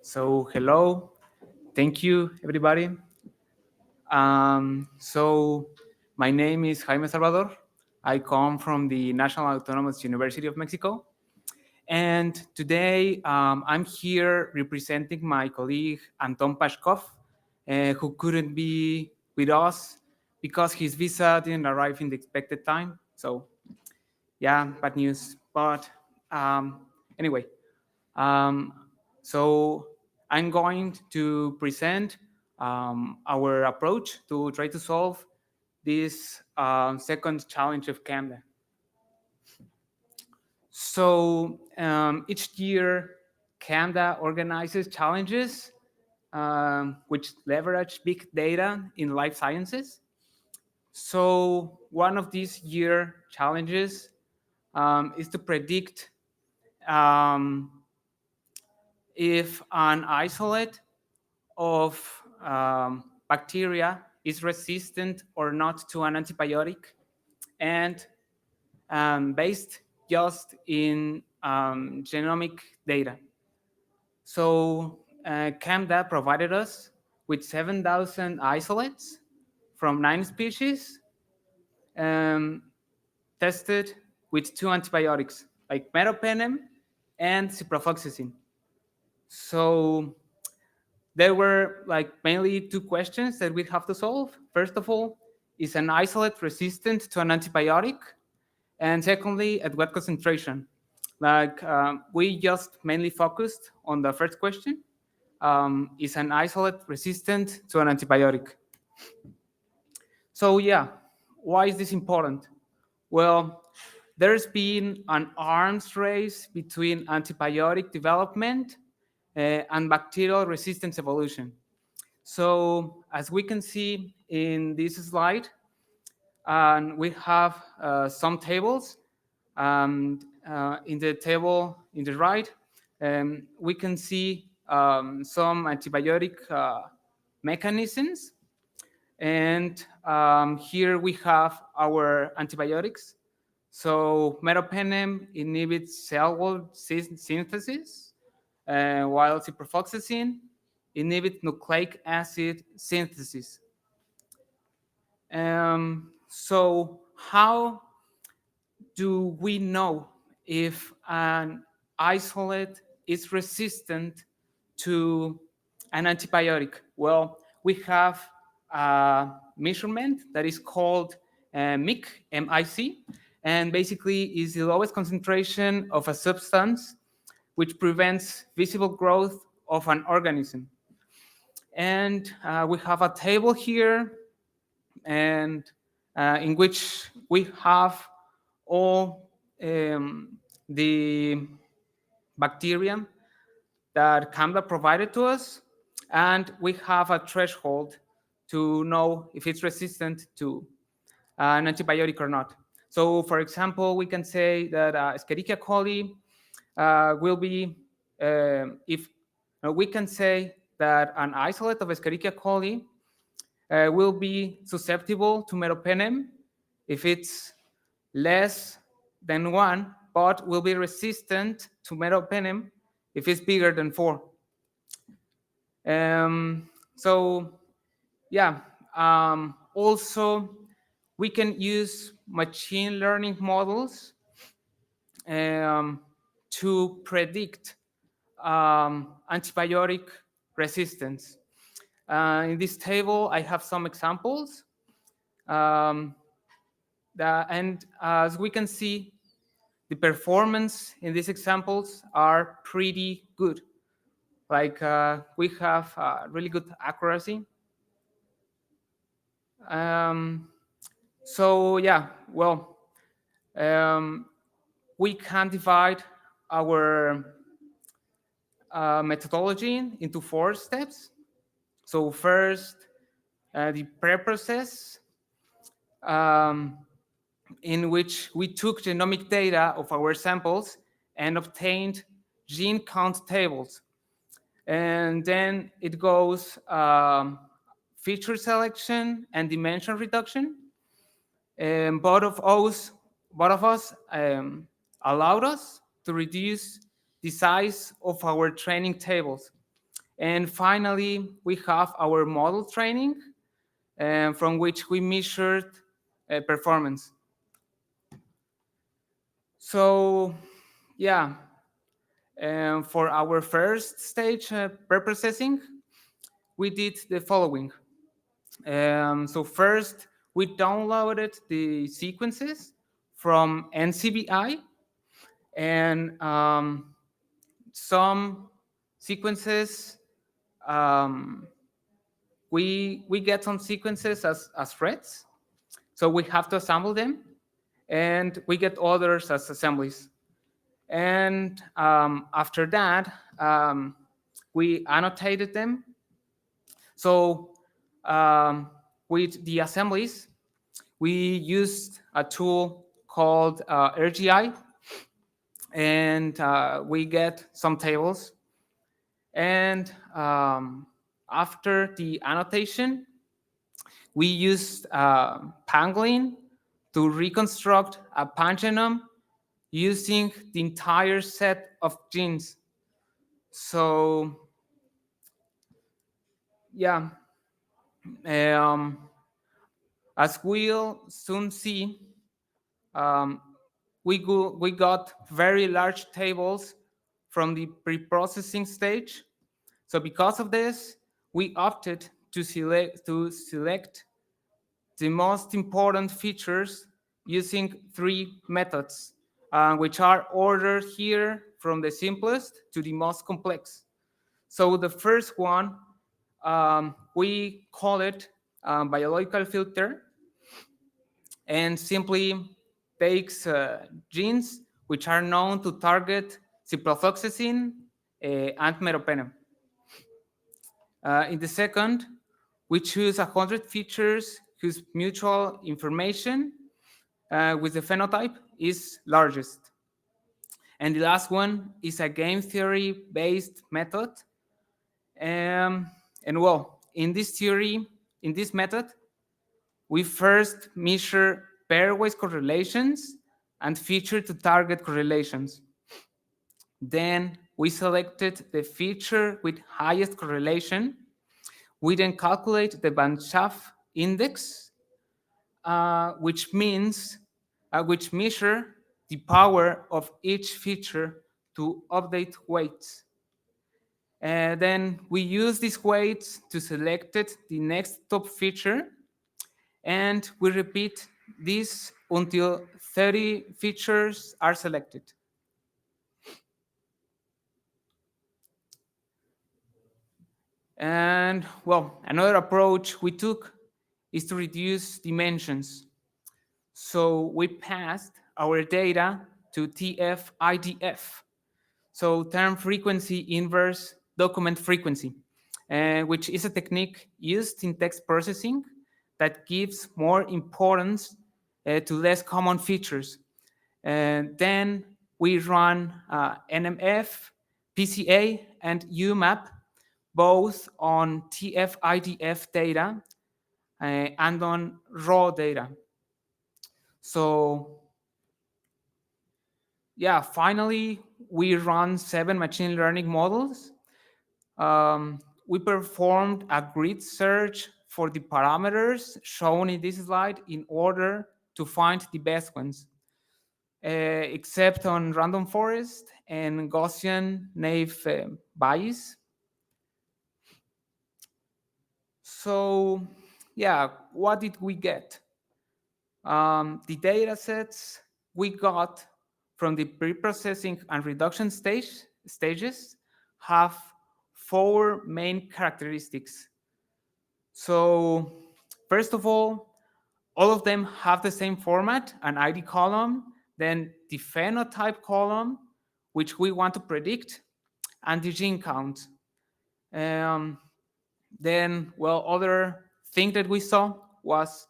So hello, thank you everybody. So my name is Jaime Salvador. I come from the National Autonomous University of Mexico, and today I'm here representing my colleague Anton Pashkov, who couldn't be with us because his visa didn't arrive in the expected time. So yeah, bad news. But anyway, um, so I'm going to present our approach to try to solve this second challenge of CAMDA. So each year, CAMDA organizes challenges which leverage big data in life sciences. So one of these year challenges is to predict um, if an isolate of bacteria is resistant or not to an antibiotic, and based just in genomic data. So CAMDA provided us with 7,000 isolates from 9 species, um, tested with 2 antibiotics, like meropenem and ciprofloxacin. So there were like mainly two questions that we have to solve. First of all, is an isolate resistant to an antibiotic? And secondly, at what concentration? Like we just mainly focused on the first question. Is an isolate resistant to an antibiotic? So yeah, why is this important? Well, there's been an arms race between antibiotic development and bacterial resistance evolution. So as we can see in this slide, we have some tables. In the table in the right, we can see some antibiotic mechanisms. And here we have our antibiotics. So meropenem inhibits cell wall synthesis, while ciprofloxacin inhibits nucleic acid synthesis. So how do we know if an isolate is resistant to an antibiotic? Well, we have a measurement that is called MIC, M-I-C, and basically is the lowest concentration of a substance which prevents visible growth of an organism. And we have a table here, and in which we have all the bacteria that CAMDA provided to us, and we have a threshold to know if it's resistant to an antibiotic or not. So, for example, we can say that Escherichia coli will be, if we can say that an isolate of Escherichia coli will be susceptible to meropenem if it's less than 1, but will be resistant to meropenem if it's bigger than 4. So, yeah, also we can use machine learning models to predict antibiotic resistance. In this table, I have some examples. And as we can see, the performance in these examples are pretty good. Like we have really good accuracy. So yeah, well, we can divide our methodology into 4 steps. So first, the pre-process, in which we took genomic data of our samples and obtained gene count tables. And then it goes feature selection and dimension reduction. And both of us allowed us to reduce the size of our training tables. And finally, we have our model training, from which we measured performance. So, yeah, for our first stage, preprocessing, we did the following. So first, we downloaded the sequences from NCBI, and some sequences, um, we get some sequences as threads, so we have to assemble them, and we get others as assemblies. And after that, we annotated them. So with the assemblies, we used a tool called RGI, and we get some tables. And after the annotation, we used Pangolin to reconstruct a pangenome using the entire set of genes. So, yeah, um, as we'll soon see, um, we got very large tables from the pre-processing stage. So because of this, we opted to select the most important features using three methods, which are ordered here from the simplest to the most complex. So the first one, we call it biological filter, and simply takes genes which are known to target ciprofloxacin and meropenem. In the second, we choose 100 features whose mutual information with the phenotype is largest. And the last one is a game theory based method. And well, in this method, we first measure pairwise correlations and feature to target correlations. Then we selected the feature with highest correlation. We then calculate the Van Schaaf index, which measure the power of each feature to update weights. Then we use these weights to select the next top feature, and we repeat this until 30 features are selected. And well, another approach we took is to reduce dimensions. So we passed our data to TF-IDF, so term frequency inverse document frequency, which is a technique used in text processing that gives more importance to less common features. And then we run NMF, PCA, and UMAP, both on TF-IDF data and on raw data. So yeah, finally, we run 7 machine learning models. We performed a grid search for the parameters shown in this slide in order to find the best ones, except on random forest and Gaussian naive Bayes. So yeah, what did we get? The data sets we got from the pre-processing and reduction stages have 4 main characteristics. So first of all of them have the same format, an ID column, then the phenotype column, which we want to predict, and the gene count. Um, then, well, other thing that we saw was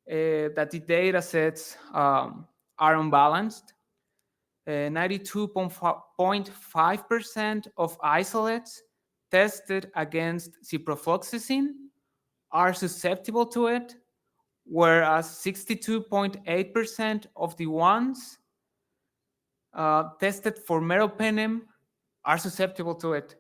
that the data sets are unbalanced. 92.5% of isolates tested against ciprofloxacin are susceptible to it, whereas 62.8% of the ones tested for meropenem are susceptible to it.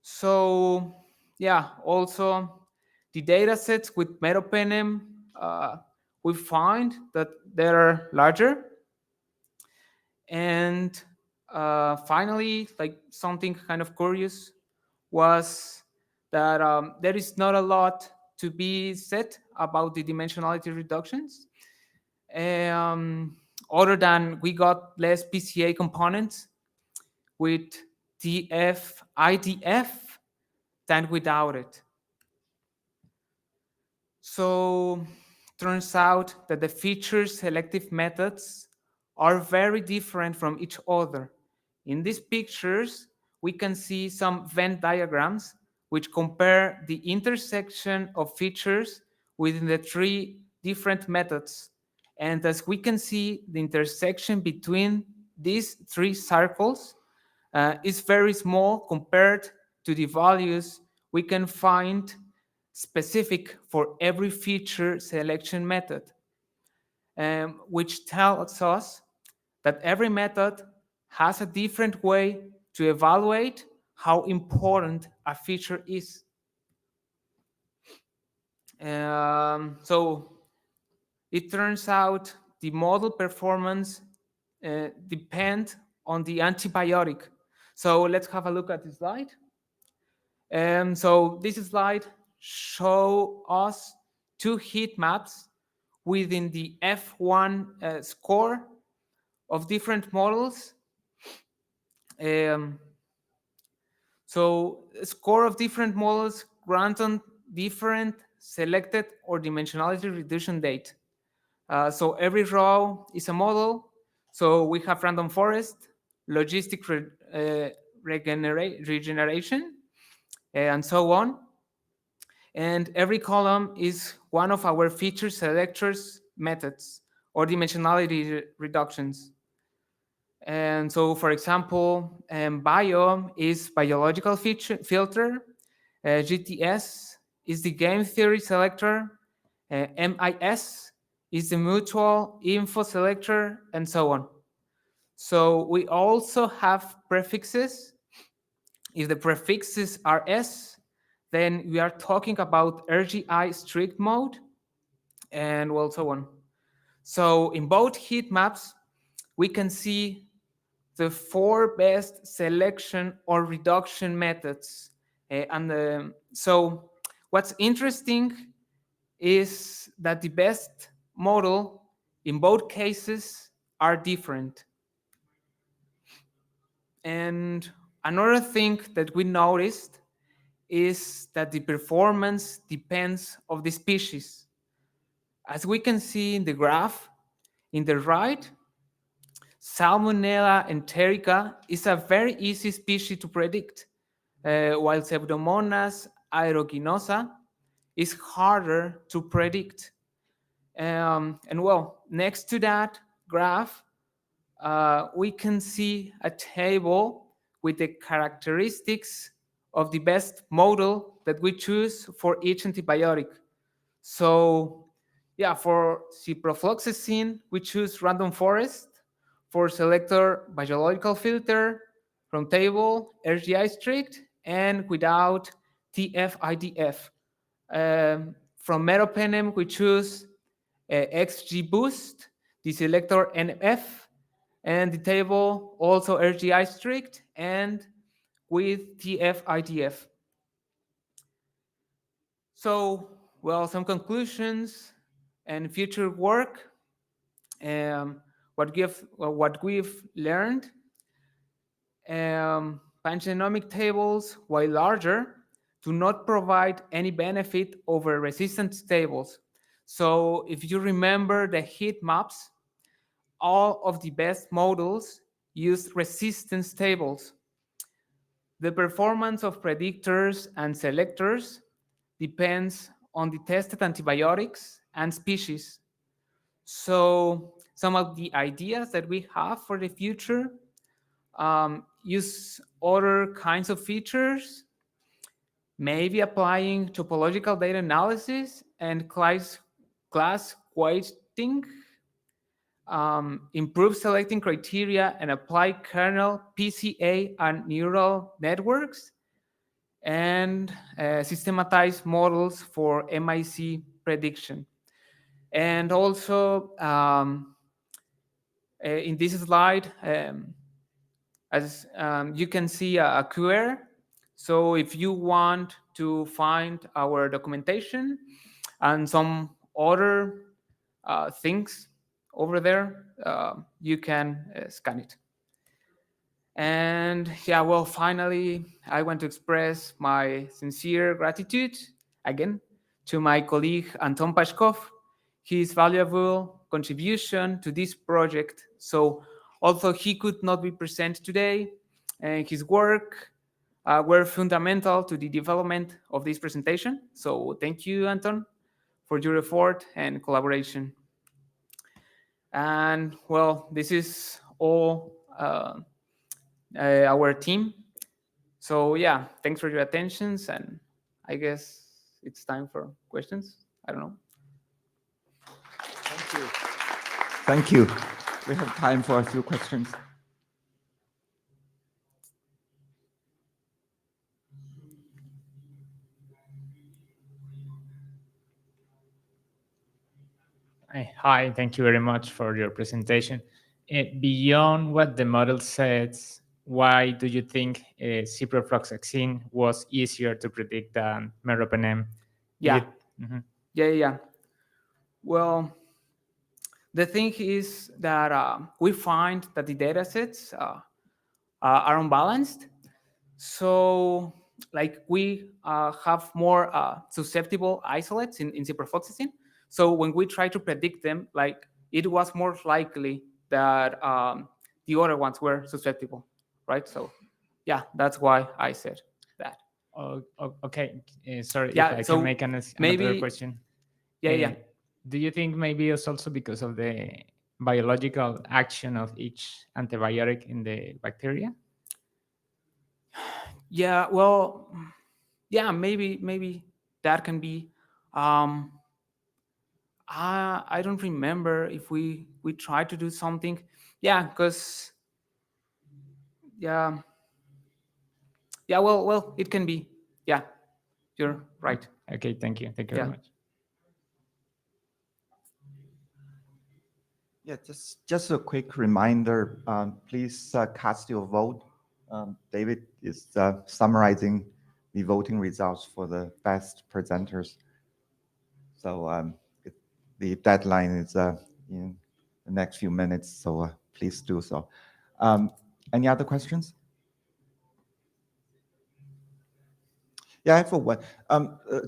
So yeah, also the data sets with meropenem, we find that they're larger. And finally, like something kind of curious was that there is not a lot to be said about the dimensionality reductions, um, other than we got less PCA components with DF IDF than without it. So turns out that the feature selective methods are very different from each other. In these pictures, we can see some Venn diagrams which compare the intersection of features within the three different methods. And as we can see, the intersection between these three circles is very small compared to the values we can find specific for every feature selection method, which tells us that every method has a different way to evaluate how important a feature is. So it turns out the model performance depend on the antibiotic. So let's have a look at the slide. So this slide show us two heat maps within the F1 score of different models. Um, so a score of different models granted different selected or dimensionality reduction date. So every row is a model. So we have random forest, logistic regeneration, and so on. And every column is one of our feature selectors methods or dimensionality reductions. And so, for example, bio is biological feature filter, GTS is the game theory selector, MIS is the mutual info selector, and so on. So we also have prefixes. If the prefixes are S, then we are talking about RGI strict mode, and well, so on. So in both heat maps, we can see the four best selection or reduction methods. So what's interesting is that the best model in both cases are different. And another thing that we noticed is that the performance depends of the species. As we can see in the graph, in the right, Salmonella enterica is a very easy species to predict, while Pseudomonas aeruginosa is harder to predict. And well, next to that graph, we can see a table with the characteristics of the best model that we choose for each antibiotic. So yeah, for ciprofloxacin, we choose random forest. For selector biological filter, from table, RGI strict, and without TF-IDF. From meropenem, we choose XG boost, the selector NF, and the table also RGI strict and with TF-IDF. So, well, some conclusions and future work. What we've learned. Pangenomic tables, while larger, do not provide any benefit over resistance tables. So if you remember the heat maps, all of the best models use resistance tables. The performance of predictors and selectors depends on the tested antibiotics and species. So some of the ideas that we have for the future use other kinds of features, maybe applying topological data analysis and class weighting, improve selecting criteria and apply kernel, PCA, and neural networks, and systematized models for MIC prediction. And also, in this slide, as you can see a QR. So if you want to find our documentation and some other things over there, you can scan it. And yeah, well, finally, I want to express my sincere gratitude again to my colleague Anton Pashkov, his valuable contribution to this project. So, although he could not be present today, his work were fundamental to the development of this presentation. So, thank you, Anton, for your effort and collaboration. And well, this is all. Our team. So yeah, thanks for your attentions, and I guess it's time for questions. I don't know. Thank you. Thank you. We have time for a few questions. Hi, thank you very much for your presentation. Beyond what the model says, why do you think ciprofloxacin was easier to predict than meropenem? Yeah. Yeah. Well, the thing is that we find that the data sets are unbalanced. So, like, we have more susceptible isolates in ciprofloxacin. So when we try to predict them, like, it was more likely that the other ones were susceptible, right? So yeah, that's why I said that. Okay, sorry Yeah, if I so can make another maybe question. Yeah. Do you think maybe it's also because of the biological action of each antibiotic in the bacteria? Yeah, well, yeah, maybe that can be. I don't remember if we tried to do something. Yeah, because yeah, well, it can be. Yeah, you're right. Okay, thank you. Thank you Yeah. very much. Yeah, just a quick reminder. Please cast your vote. David is summarizing the voting results for the best presenters. So the deadline is in the next few minutes. So please do so. Any other questions? Yeah, I have one.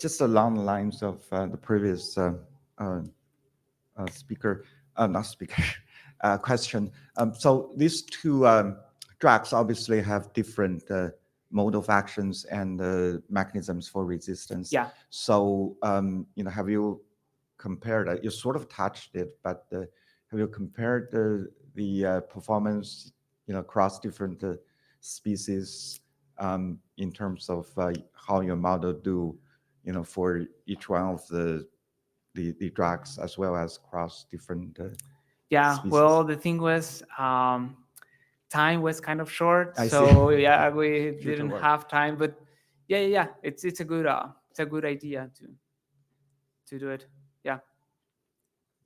Just along the lines of the previous speaker, not speaker, question. So these two drugs obviously have different mode of actions and mechanisms for resistance. Yeah. So have you compared? You sort of touched it, but have you compared the performance, across different species in terms of how your model do, for each one of the drugs as well as across different Yeah, species? well, the thing was, time was kind of short, I so see. yeah, we Future didn't work. have time. But yeah, it's a good idea to do it.